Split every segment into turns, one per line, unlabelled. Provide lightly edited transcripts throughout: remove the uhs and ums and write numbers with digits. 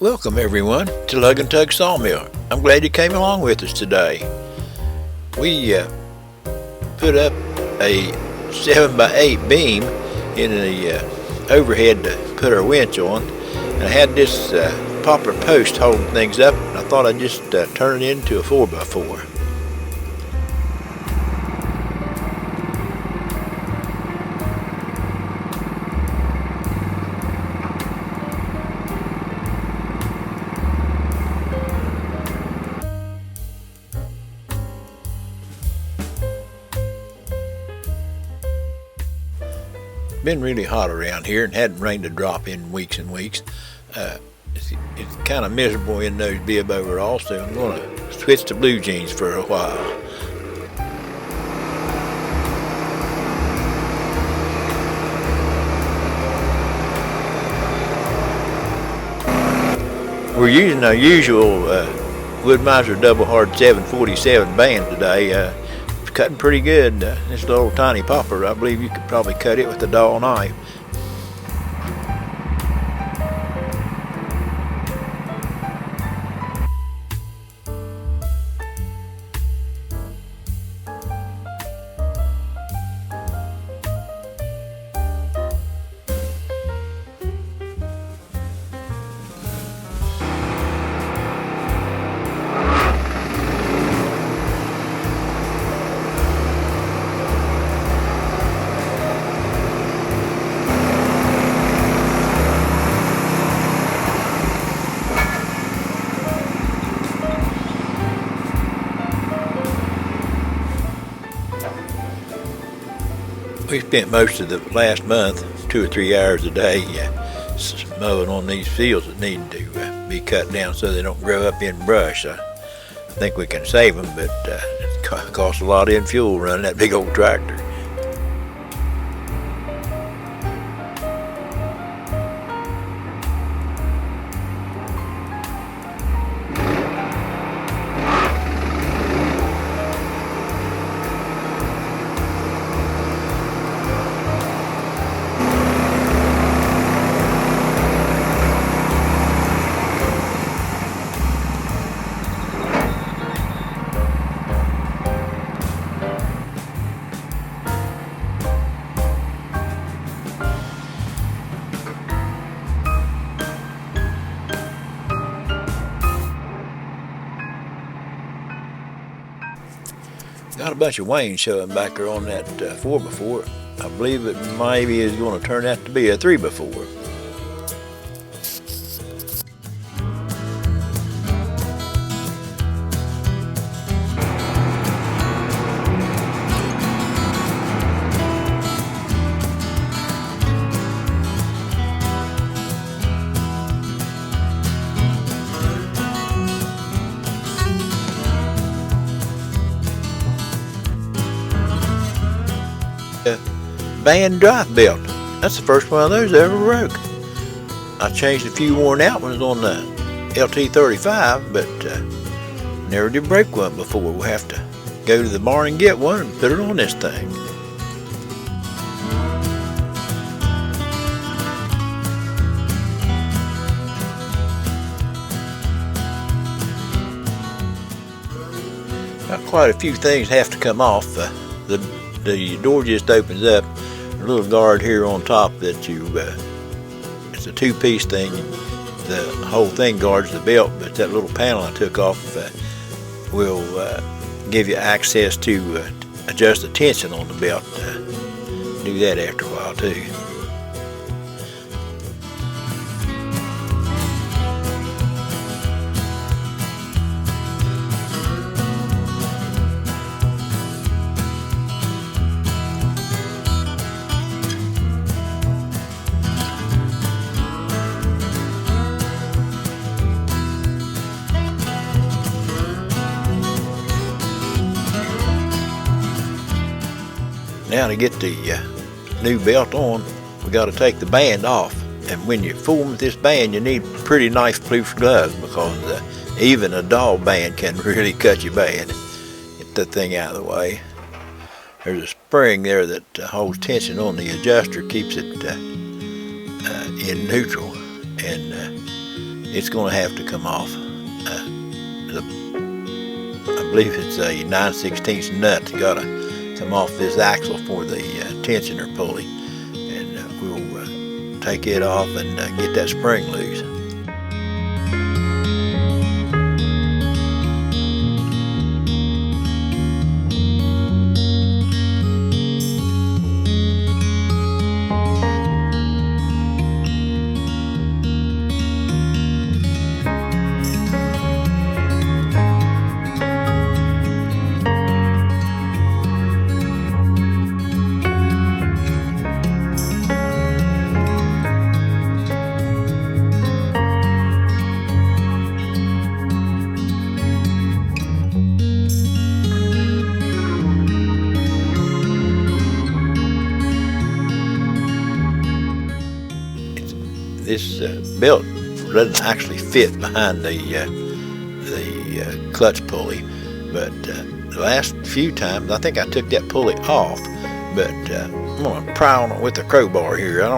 Welcome everyone to Lug&Tug Sawmill. I'm glad you came along with us today. We put up a 7x8 beam in the overhead to put our winch on, and I had this poplar post holding things up, and I thought I'd just turn it into a 4x4. Been really hot around here and hadn't rained a drop in weeks and weeks. It's kind of miserable in those bib overalls, so I'm going to switch to blue jeans for a while. We're using our usual Wood-Mizer double hard 747 band today. Cutting pretty good. This little tiny poplar, I believe you could probably cut it with a dull knife. We spent most of the last month, 2 or 3 hours a day, mowing on these fields that need to be cut down so they don't grow up in brush. I think we can save them, but it costs a lot in fuel running that big old tractor. Got a bunch of Wayne showing back there on that 4x4. I believe it maybe is going to turn out to be a 3x4. Band drive belt. That's the first one of those I ever broke. I changed a few worn out ones on the LT35, but never did break one before. We'll have to go to the barn and get one and put it on this thing. Got quite a few things have to come off. The door just opens up. A little guard here on top that it's a two-piece thing. The whole thing guards the belt, but that little panel I took off will give you access to adjust the tension on the belt. Do that after a while too. Now to get the new belt on, we got to take the band off. And when you're fooling with this band, you need pretty knife-proof gloves, because even a dull band can really cut you bad. Get that thing out of the way. There's a spring there that holds tension on the adjuster, keeps it in neutral, and it's going to have to come off. I believe it's a 9/16 nut got to come off this axle for the tensioner pulley, and we'll take it off and get that spring loose. This belt doesn't actually fit behind the clutch pulley, but the last few times I think I took that pulley off. But I'm gonna pry on it with a crowbar here. I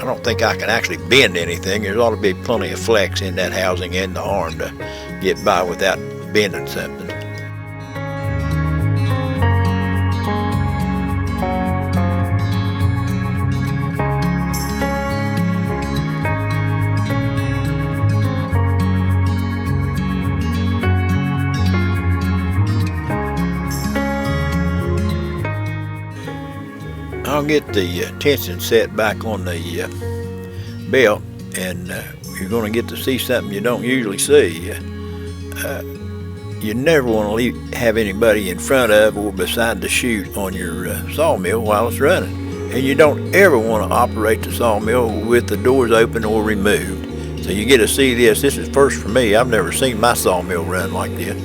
don't think I can actually bend anything. There ought to be plenty of flex in that housing and the arm to get by without bending something. I'll get the tension set back on the belt, and you're going to get to see something you don't usually see. You never want to have anybody in front of or beside the chute on your sawmill while it's running. And you don't ever want to operate the sawmill with the doors open or removed. So you get to see this. This is first for me. I've never seen my sawmill run like this.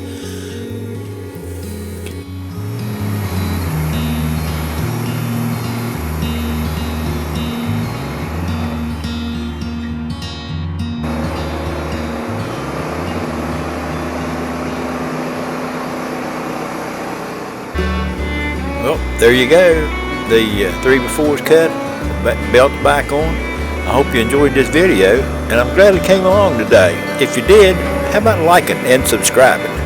Well, there you go. The 3x4 is cut, belt back on. I hope you enjoyed this video, and I'm glad it came along today. If you did, how about liking and subscribing?